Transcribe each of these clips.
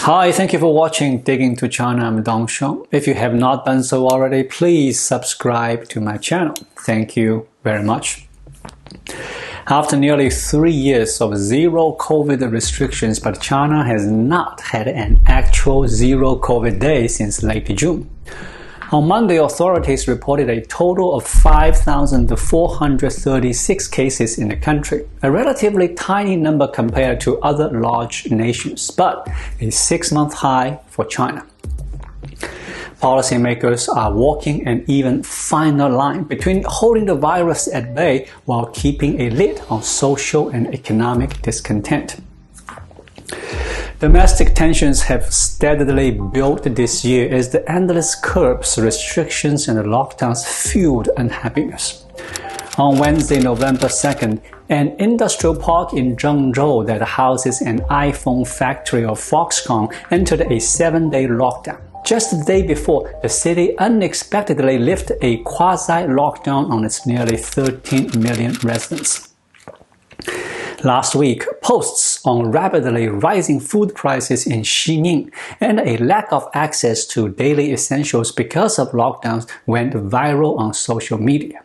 Hi, thank you for watching Digging to China. I'm Dong Shou. If you have not done so already, please subscribe to my channel. Thank you very much. After nearly 3 years of zero COVID restrictions, but China has not had an actual zero COVID day since late June. On Monday, authorities reported a total of 5,436 cases in the country, a relatively tiny number compared to other large nations, but a 6-month high for China. Policymakers are walking an even finer line between holding the virus at bay while keeping a lid on social and economic discontent. Domestic tensions have steadily built this year as the endless curbs, restrictions, and lockdowns fueled unhappiness. On Wednesday, November 2nd, an industrial park in Zhengzhou that houses an iPhone factory of Foxconn entered a 7-day lockdown. Just the day before, the city unexpectedly lifted a quasi-lockdown on its nearly 13 million residents. Last week, posts on rapidly rising food prices in Xining and a lack of access to daily essentials because of lockdowns went viral on social media.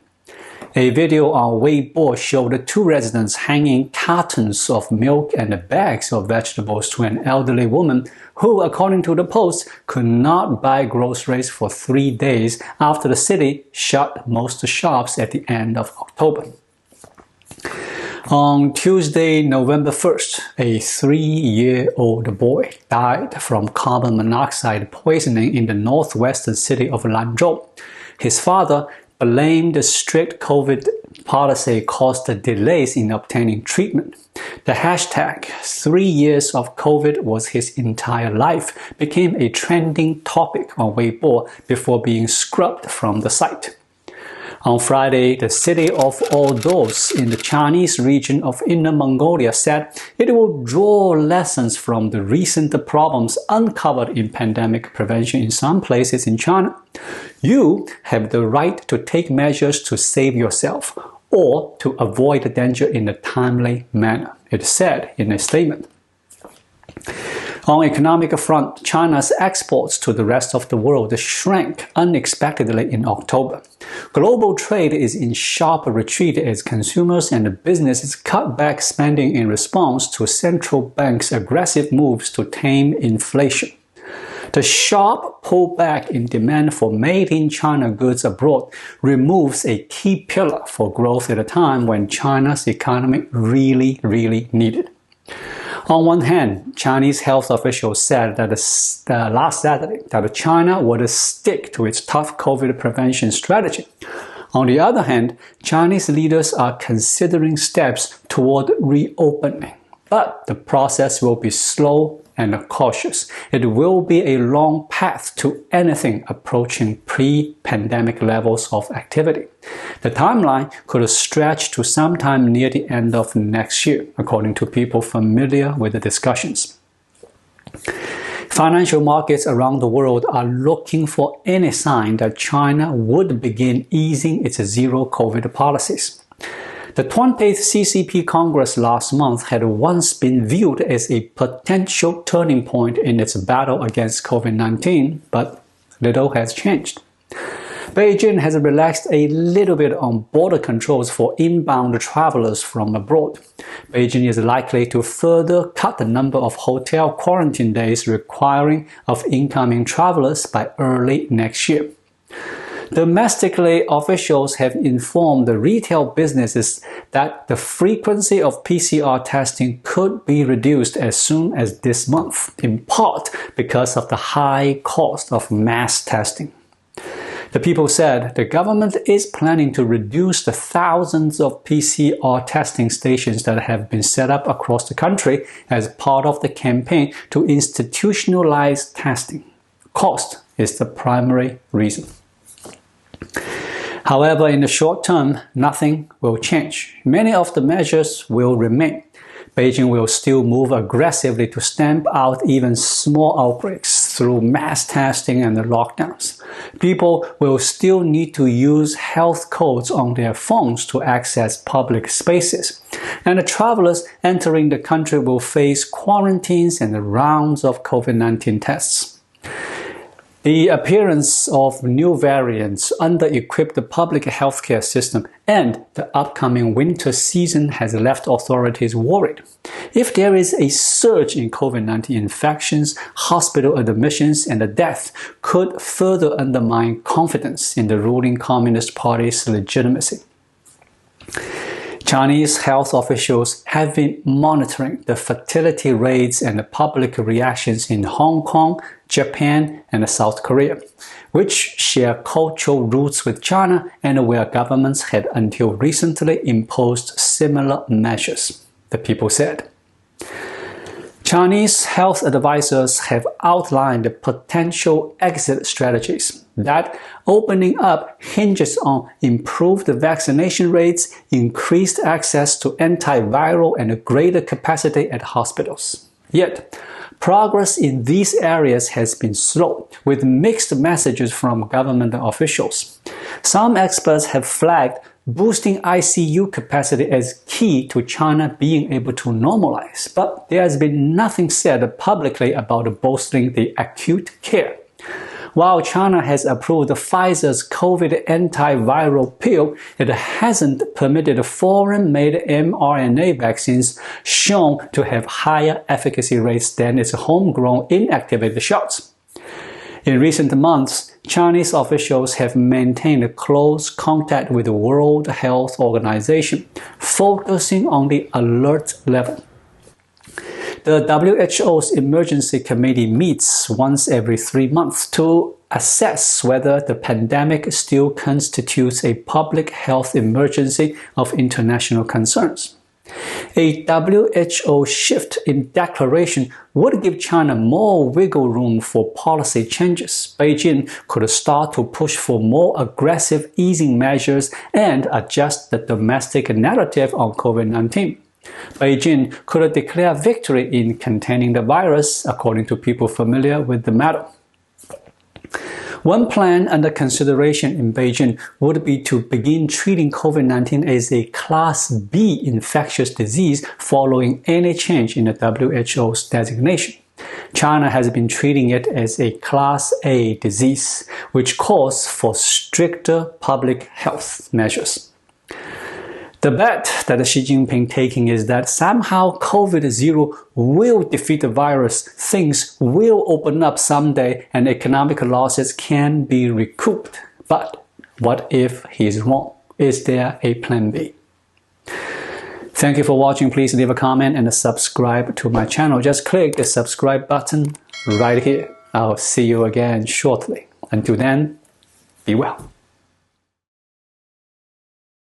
A video on Weibo showed 2 residents hanging cartons of milk and bags of vegetables to an elderly woman who, according to the post, could not buy groceries for 3 days after the city shut most shops at the end of October. On Tuesday, November 1st, a 3-year-old boy died from carbon monoxide poisoning in the northwestern city of Lanzhou. His father blamed the strict COVID policy caused delays in obtaining treatment. The hashtag 3 years of COVID was his entire life became a trending topic on Weibo before being scrubbed from the site. On Friday, the city of Ordos in the Chinese region of Inner Mongolia said it will draw lessons from the recent problems uncovered in pandemic prevention in some places in China. You have the right to take measures to save yourself or to avoid danger in a timely manner, it said in a statement. On economic front, China's exports to the rest of the world shrank unexpectedly in October. Global trade is in sharp retreat as consumers and businesses cut back spending in response to central banks' aggressive moves to tame inflation. The sharp pullback in demand for made-in-China goods abroad removes a key pillar for growth at a time when China's economy really needed. On one hand, Chinese health officials said that last Saturday that China would stick to its tough COVID prevention strategy. On the other hand, Chinese leaders are considering steps toward reopening. But the process will be slow and cautious. It will be a long path to anything approaching pre-pandemic levels of activity. The timeline could stretch to sometime near the end of next year, according to people familiar with the discussions. Financial markets around the world are looking for any sign that China would begin easing its zero-COVID policies. The 20th CCP Congress last month had once been viewed as a potential turning point in its battle against COVID-19, but little has changed. Beijing has relaxed a little bit on border controls for inbound travelers from abroad. Beijing is likely to further cut the number of hotel quarantine days requiring of incoming travelers by early next year. Domestically, officials have informed the retail businesses that the frequency of PCR testing could be reduced as soon as this month, in part because of the high cost of mass testing. The people said the government is planning to reduce the thousands of PCR testing stations that have been set up across the country as part of the campaign to institutionalize testing. Cost is the primary reason. However, in the short term, nothing will change. Many of the measures will remain. Beijing will still move aggressively to stamp out even small outbreaks through mass testing and lockdowns. People will still need to use health codes on their phones to access public spaces. And the travelers entering the country will face quarantines and rounds of COVID-19 tests. The appearance of new variants under-equipped the public healthcare system and the upcoming winter season has left authorities worried. If there is a surge in COVID-19 infections, hospital admissions and death could further undermine confidence in the ruling Communist Party's legitimacy. Chinese health officials have been monitoring the fatality rates and the public reactions in Hong Kong, Japan, and South Korea, which share cultural roots with China and where governments had until recently imposed similar measures, the people said. Chinese health advisors have outlined potential exit strategies that opening up hinges on improved vaccination rates, increased access to antiviral, and greater capacity at hospitals. Yet, progress in these areas has been slow, with mixed messages from government officials. Some experts have flagged boosting ICU capacity as key to China being able to normalize, but there has been nothing said publicly about bolstering the acute care. While China has approved Pfizer's COVID antiviral pill, it hasn't permitted foreign-made mRNA vaccines shown to have higher efficacy rates than its homegrown inactivated shots. In recent months, Chinese officials have maintained close contact with the World Health Organization, focusing on the alert level. The WHO's emergency committee meets once every 3 months to assess whether the pandemic still constitutes a public health emergency of international concerns. A WHO shift in declaration would give China more wiggle room for policy changes. Beijing could start to push for more aggressive easing measures and adjust the domestic narrative on COVID-19. Beijing could declare victory in containing the virus, according to people familiar with the matter. One plan under consideration in Beijing would be to begin treating COVID-19 as a Class B infectious disease following any change in the WHO's designation. China has been treating it as a Class A disease, which calls for stricter public health measures. The bet that Xi Jinping taking is that somehow COVID-0 will defeat the virus, things will open up someday, and economic losses can be recouped. But what if he's wrong? Is there a plan B? Thank you for watching. Please leave a comment and subscribe to my channel. Just click the subscribe button right here. I'll see you again shortly. Until then, be well.